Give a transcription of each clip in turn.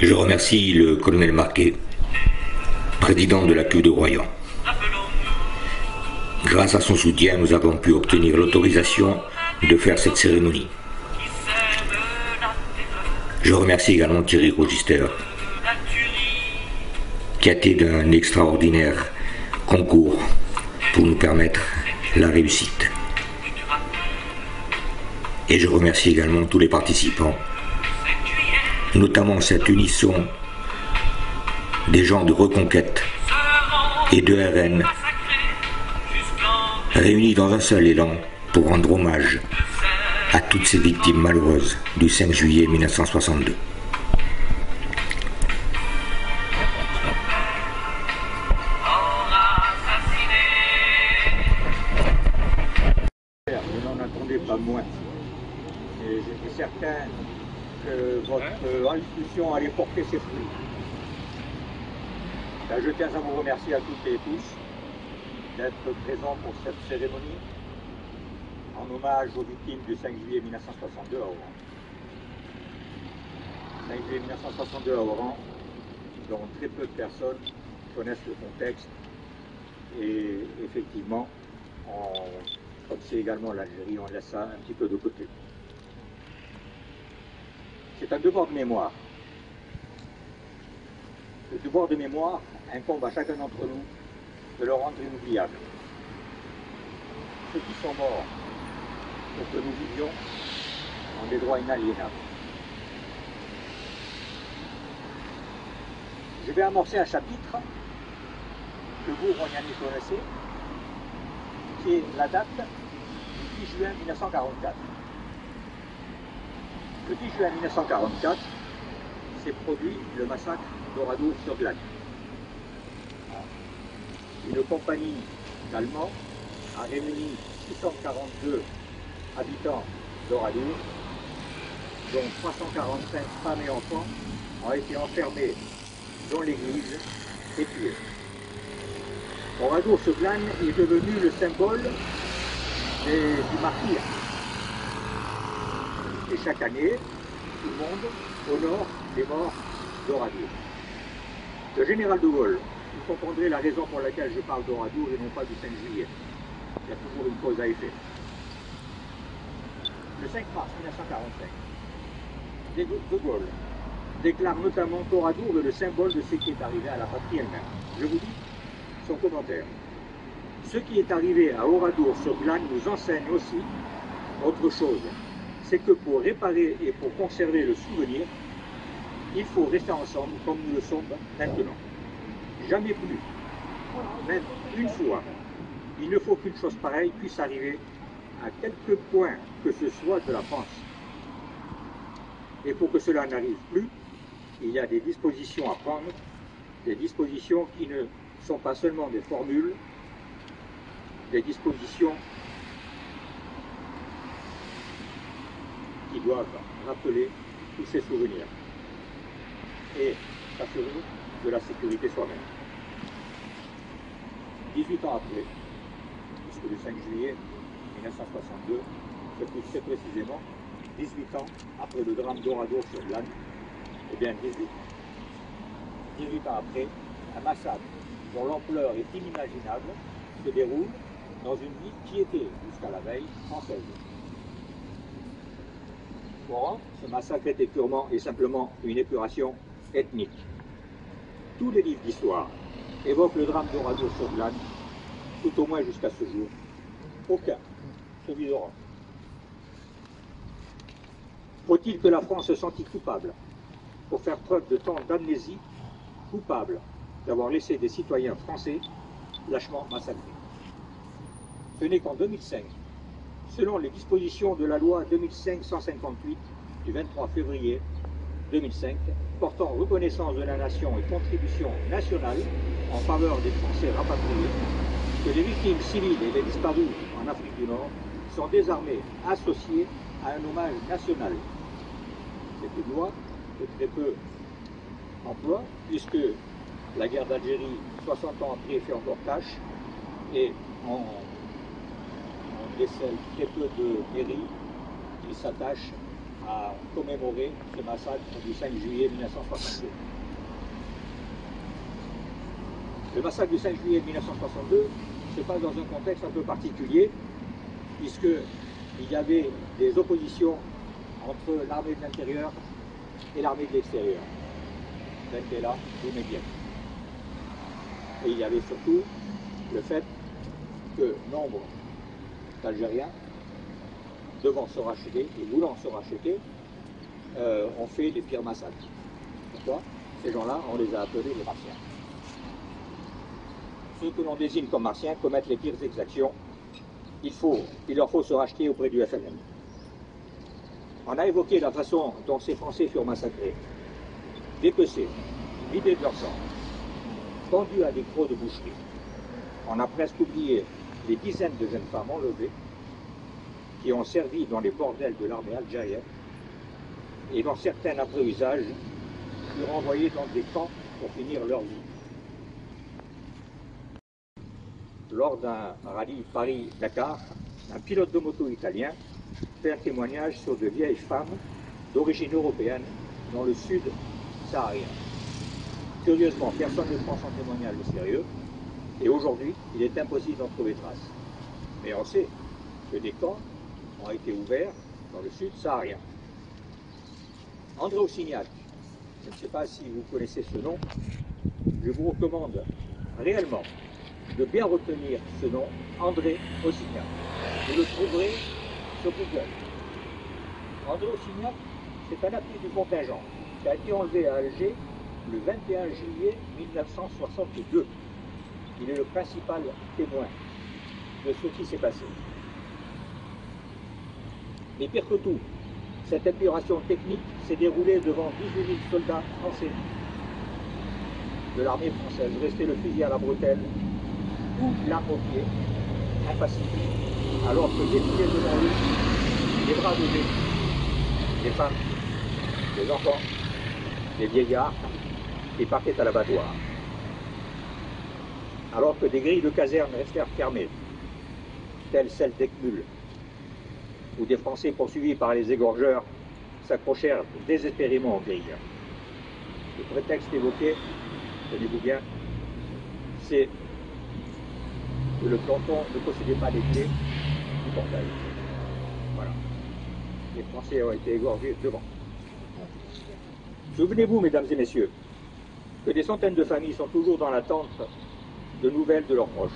Je remercie le colonel Marquet, président de la cuve de Royan. Grâce à son soutien, nous avons pu obtenir l'autorisation de faire cette cérémonie. Je remercie également Thierry Rogister, qui a été d'un extraordinaire concours pour nous permettre la réussite. Et je remercie également tous les participants, notamment cet unisson des gens de Reconquête et de RN, réunis dans un seul élan pour rendre hommage à toutes ces victimes malheureuses du 5 juillet 1962. Je n'en attendais pas moins. Et j'étais certain que votre institution allait porter ses fruits. Je tiens à vous remercier à toutes et tous d'être présents pour cette cérémonie en hommage aux victimes du 5 juillet 1962 à Oran. 5 juillet 1962 à Oran, dont très peu de personnes connaissent le contexte. Et effectivement, comme c'est également l'Algérie, on laisse ça un petit peu de côté. C'est un devoir de mémoire. Le devoir de mémoire incombe à chacun d'entre nous de le rendre inoubliable. Ceux qui sont morts pour que nous vivions ont des droits inaliénables. Je vais amorcer un chapitre que vous, Rognani, connaissez, qui est la date du 10 juin 1944. Le 10 juin 1944 s'est produit le massacre d'Oradour-sur-Glane. Une compagnie d'Allemands a réuni 642 habitants d'Oradour, dont 345 femmes et enfants ont été enfermés dans l'église et tués. Oradour-sur-Glane est devenu le symbole du martyr. Et chaque année, tout le monde honore les morts d'Oradour. Le général de Gaulle, vous comprendrez la raison pour laquelle je parle d'Oradour et non pas du 5 juillet. Il y a toujours une cause à effet. Le 5 mars 1945, de Gaulle déclare notamment qu'Oradour est le symbole de ce qui est arrivé à la patrie elle-même. Je vous dis son commentaire. Ce qui est arrivé à Oradour-sur-Glane nous enseigne aussi autre chose. C'est que pour réparer et pour conserver le souvenir, il faut rester ensemble comme nous le sommes maintenant. Jamais plus, même une fois, il ne faut qu'une chose pareille puisse arriver à quelque point que ce soit de la France. Et pour que cela n'arrive plus, il y a des dispositions à prendre, des dispositions qui ne sont pas seulement des formules, des dispositions qui doivent rappeler tous ces souvenirs et s'assurer de la sécurité soi-même. 18 ans après, puisque le 5 juillet 1962, c'est précisément 18 ans après le drame d'Oradour-sur-Glane, eh bien 18 ans après, un massacre dont l'ampleur est inimaginable se déroule dans une ville qui était, jusqu'à la veille, française. Oran, ce massacre était purement et simplement une épuration ethnique. Tous les livres d'histoire évoquent le drame d'Oradour-sur-Glane, tout au moins jusqu'à ce jour. Aucun, celui d'Oran. Faut-il que la France se sentisse coupable pour faire preuve de tant d'amnésie, coupable d'avoir laissé des citoyens français lâchement massacrés? Ce n'est qu'en 2005, selon les dispositions de la loi 2005-158 du 23 février 2005, portant reconnaissance de la nation et contribution nationale en faveur des Français rapatriés, que les victimes civiles et les disparus en Afrique du Nord sont désormais associés à un hommage national. C'est une loi que très peu emploie, puisque la guerre d'Algérie, 60 ans après, fait encore tâche, et on décèle très peu de mairies qui s'attachent à commémorer ce massacre du 5 juillet 1962. Le massacre du 5 juillet 1962 se passe dans un contexte un peu particulier, puisqu'il y avait des oppositions entre l'armée de l'intérieur et l'armée de l'extérieur. Là, immédiat. Et il y avait surtout le fait que nombre d'Algériens, devant se racheter et voulant se racheter, ont fait les pires massacres. Pourquoi? Ces gens-là, on les a appelés les Martiens. Ceux que l'on désigne comme Martiens commettent les pires exactions. Il leur faut se racheter auprès du FLN. On a évoqué la façon dont ces Français furent massacrés, dépecés, vidés de leur sang, pendus à des crocs de boucherie. On a presque oublié les dizaines de jeunes femmes enlevées qui ont servi dans les bordels de l'armée algérienne et dont certaines, après usage, furent envoyées dans des camps pour finir leur vie. Lors d'un rallye Paris-Dakar, un pilote de moto italien fait un témoignage sur de vieilles femmes d'origine européenne dans le sud saharien. Curieusement, personne ne prend son témoignage au sérieux, et aujourd'hui, il est impossible d'en trouver trace. Mais on sait que des camps ont été ouverts dans le sud saharien. André Ossignac, je ne sais pas si vous connaissez ce nom, je vous recommande réellement de bien retenir ce nom, André Ossignac. Vous le trouverez sur Google. André Ossignac, c'est un appui du contingent qui a été enlevé à Alger le 21 juillet 1962. Il est le principal témoin de ce qui s'est passé. Mais pire que tout, cette épuration technique s'est déroulée devant 18 000 soldats français de l'armée française, restés le fusil à la bretelle ou l'arme au pied, impassible, alors que défilaient devant eux des bras levés, des femmes, des enfants, des vieillards qui partaient à l'abattoir. Alors que des grilles de caserne restèrent fermées, telles celles d'Eckmühl, où des Français poursuivis par les égorgeurs s'accrochèrent désespérément aux grilles. Le prétexte évoqué, tenez-vous bien, c'est que le planton ne possédait pas les clés du portail. Voilà. Les Français ont été égorgés devant. Souvenez-vous, mesdames et messieurs, que des centaines de familles sont toujours dans l'attente de nouvelles de leurs proches.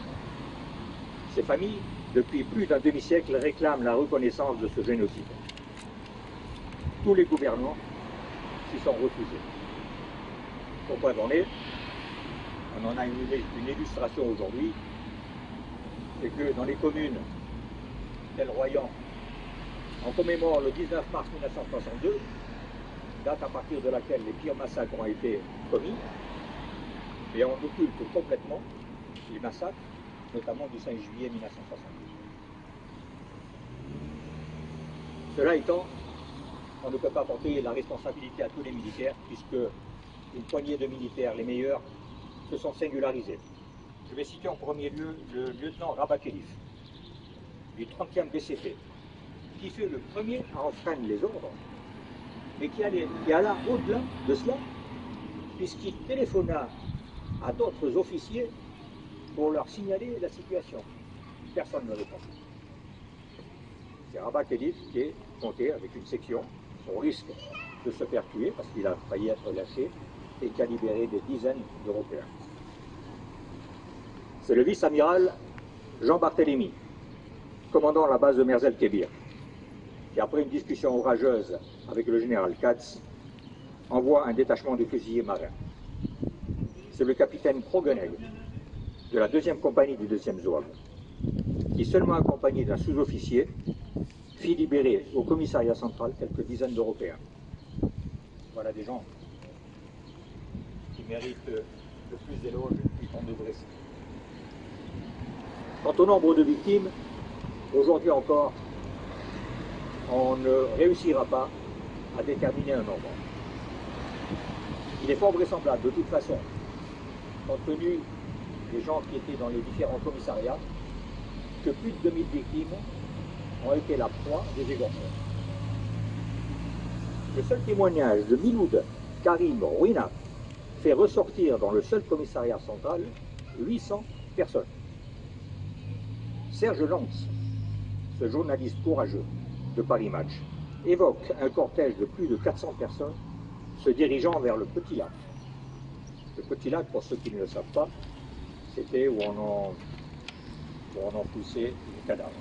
Ces familles, depuis plus d'un demi-siècle, réclament la reconnaissance de ce génocide. Tous les gouvernements s'y sont refusés. Pour preuve en est, on en a une illustration aujourd'hui, c'est que dans les communes telles Royan, on commémore le 19 mars 1962, date à partir de laquelle les pires massacres ont été commis, et on occulte complètement les massacres, notamment du 5 juillet 1962. Cela étant, on ne peut pas porter la responsabilité à tous les militaires, puisque une poignée de militaires, les meilleurs, se sont singularisés. Je vais citer en premier lieu le lieutenant Rabat Khelif, du 30e BCP, qui fut le premier à enfreindre les ordres, mais qui alla au-delà de cela, puisqu'il téléphona à d'autres officiers pour leur signaler la situation. Personne ne répond. C'est Rabat Khelif qui est monté avec une section, au risque de se faire tuer, parce qu'il a failli être lâché, et qui a libéré des dizaines d'Européens. C'est le vice-amiral Jean Barthélemy, commandant la base de Merzel-Kébir, qui après une discussion orageuse avec le général Katz, envoie un détachement de fusiliers marins. C'est le capitaine Krogeneg, de la 2e compagnie du 2e Zouave, qui, seulement accompagné d'un sous-officier, fit libérer au commissariat central quelques dizaines d'Européens. Voilà des gens qui méritent le plus d'éloges qu'on devrait citer. Quant au nombre de victimes, aujourd'hui encore, on ne réussira pas à déterminer un nombre. Il est fort vraisemblable, de toute façon, compte tenu des gens qui étaient dans les différents commissariats, que plus de 2000 victimes ont été la proie des égorgeurs. Le seul témoignage de Miloud Karim Rouina fait ressortir dans le seul commissariat central 800 personnes. Serge Lantz, ce journaliste courageux de Paris Match, évoque un cortège de plus de 400 personnes se dirigeant vers le Petit Lac. Le Petit Lac, pour ceux qui ne le savent pas, c'était où on poussait les cadavres.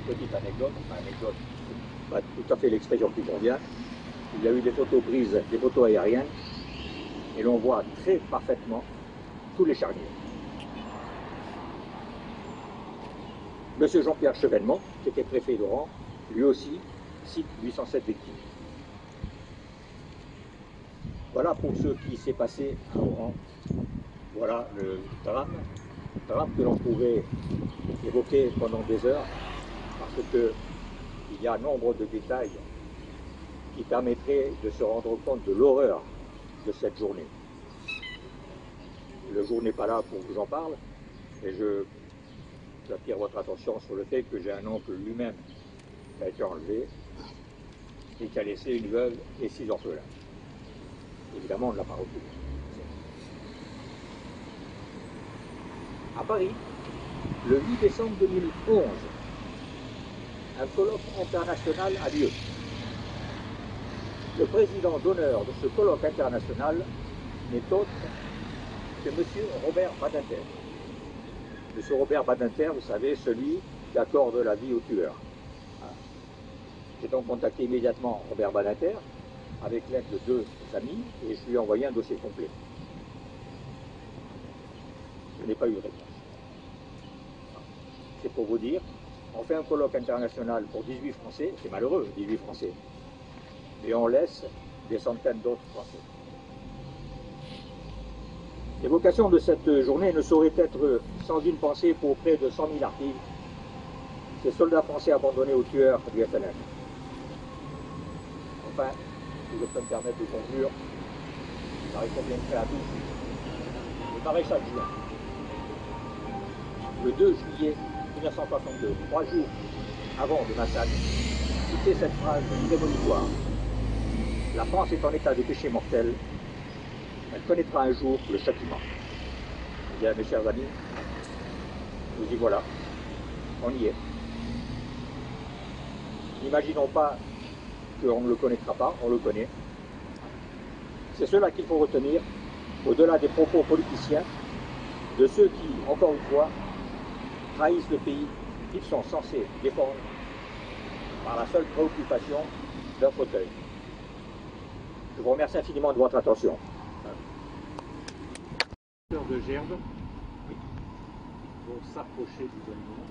Petite anecdote, pas tout à fait l'expression qui convient. Il y a eu des photos prises, des photos aériennes, et l'on voit très parfaitement tous les charniers. Monsieur Jean-Pierre Chevènement, qui était préfet d'Oran, lui aussi cite 807 victimes. Voilà pour ce qui s'est passé à Oran. Voilà le drame que l'on pourrait évoquer pendant des heures, parce qu'il y a nombre de détails qui permettraient de se rendre compte de l'horreur de cette journée. Le jour n'est pas là pour que j'en parle, mais j'attire votre attention sur le fait que j'ai un oncle lui-même qui a été enlevé et qui a laissé une veuve et 6 orphelins. Évidemment, on ne l'a pas retrouvé. À Paris, le 8 décembre 2011, un colloque international a lieu. Le président d'honneur de ce colloque international n'est autre que M. Robert Badinter. M. Robert Badinter, vous savez, celui qui accorde la vie aux tueurs. J'ai donc contacté immédiatement Robert Badinter avec l'aide de 2 amis et je lui ai envoyé un dossier complet. Je n'ai pas eu de réponse. C'est pour vous dire, on fait un colloque international pour 18 Français, c'est malheureux, 18 Français, et on laisse des centaines d'autres Français. L'évocation de cette journée ne saurait être sans une pensée pour près de 100 000 harkis, ces soldats français abandonnés aux tueurs du FLN. Enfin, si je peux me permettre de conclure, ça convient très à tous. Le maréchal Juin, le 2 juillet 1962, 3 jours avant le massacre, citait cette phrase prémonitoire. La France est en état de péché mortel, elle connaîtra un jour le châtiment. Eh bien, mes chers amis, nous y voilà, on y est. N'imaginons pas qu'on ne le connaîtra pas, on le connaît. C'est cela qu'il faut retenir, au-delà des propos politiciens, de ceux qui, encore une fois, trahissent le pays qu'ils sont censés défendre par la seule préoccupation d'un fauteuil. Je vous remercie infiniment de votre attention. De gerbe, oui, pour s'approcher du animal.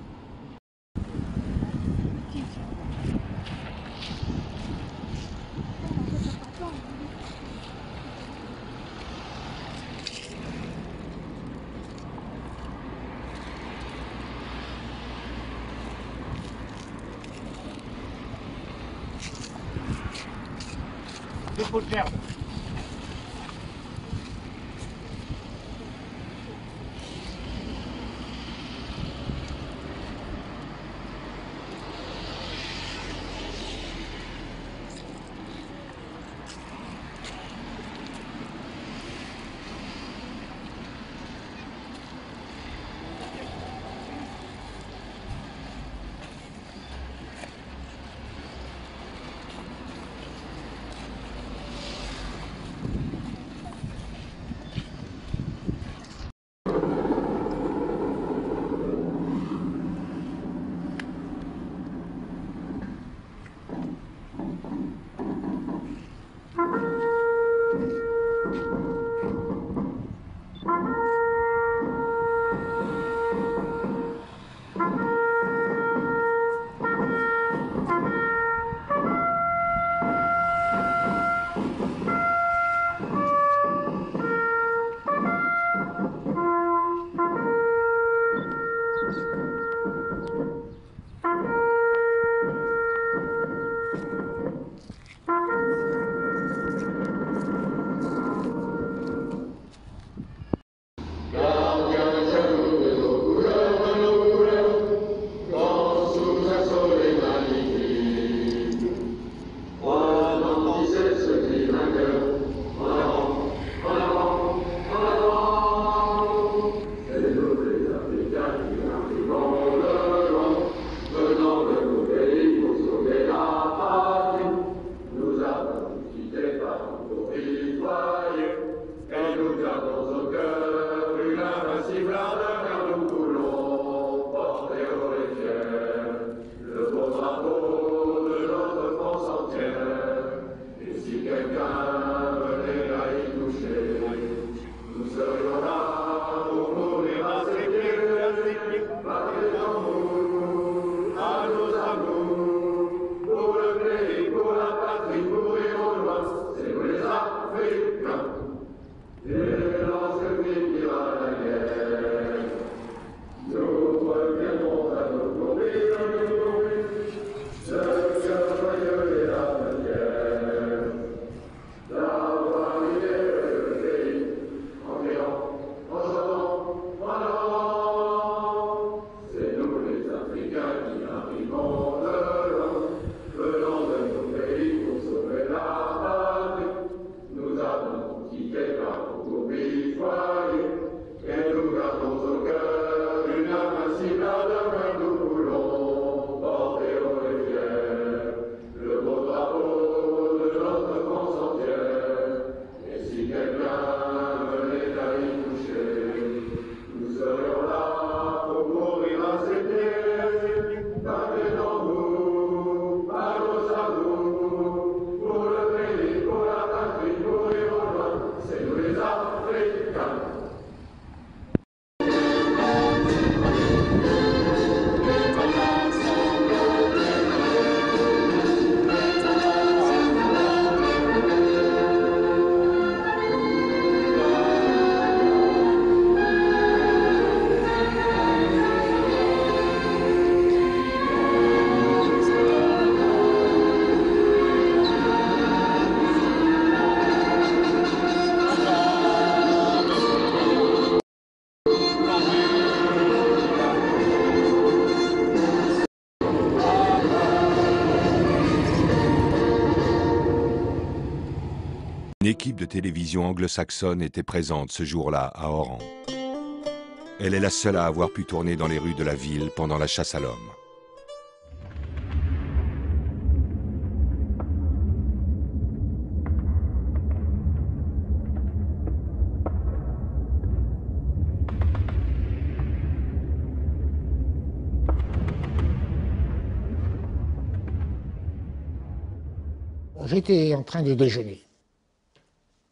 Dépôt de gerbe. équipe de télévision anglo-saxonne était présente ce jour-là à Oran. Elle est la seule à avoir pu tourner dans les rues de la ville pendant la chasse à l'homme. J'étais en train de déjeuner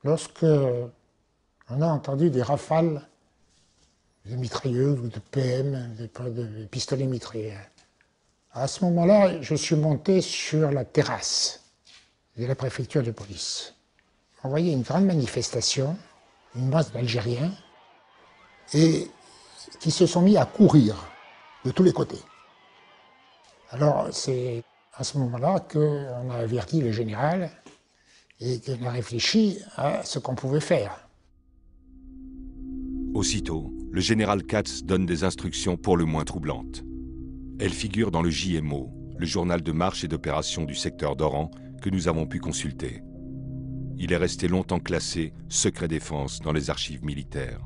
lorsque on a entendu des rafales de mitrailleuses ou de PM, de pistolets mitrailleurs. À ce moment-là, je suis monté sur la terrasse de la préfecture de police. On voyait une grande manifestation, une masse d'Algériens, et qui se sont mis à courir de tous les côtés. Alors c'est à ce moment-là qu'on a averti le général et qu'on a réfléchi à ce qu'on pouvait faire. Aussitôt, le général Katz donne des instructions pour le moins troublantes. Elles figurent dans le JMO, le journal de marche et d'opération du secteur d'Oran que nous avons pu consulter. Il est resté longtemps classé secret défense dans les archives militaires.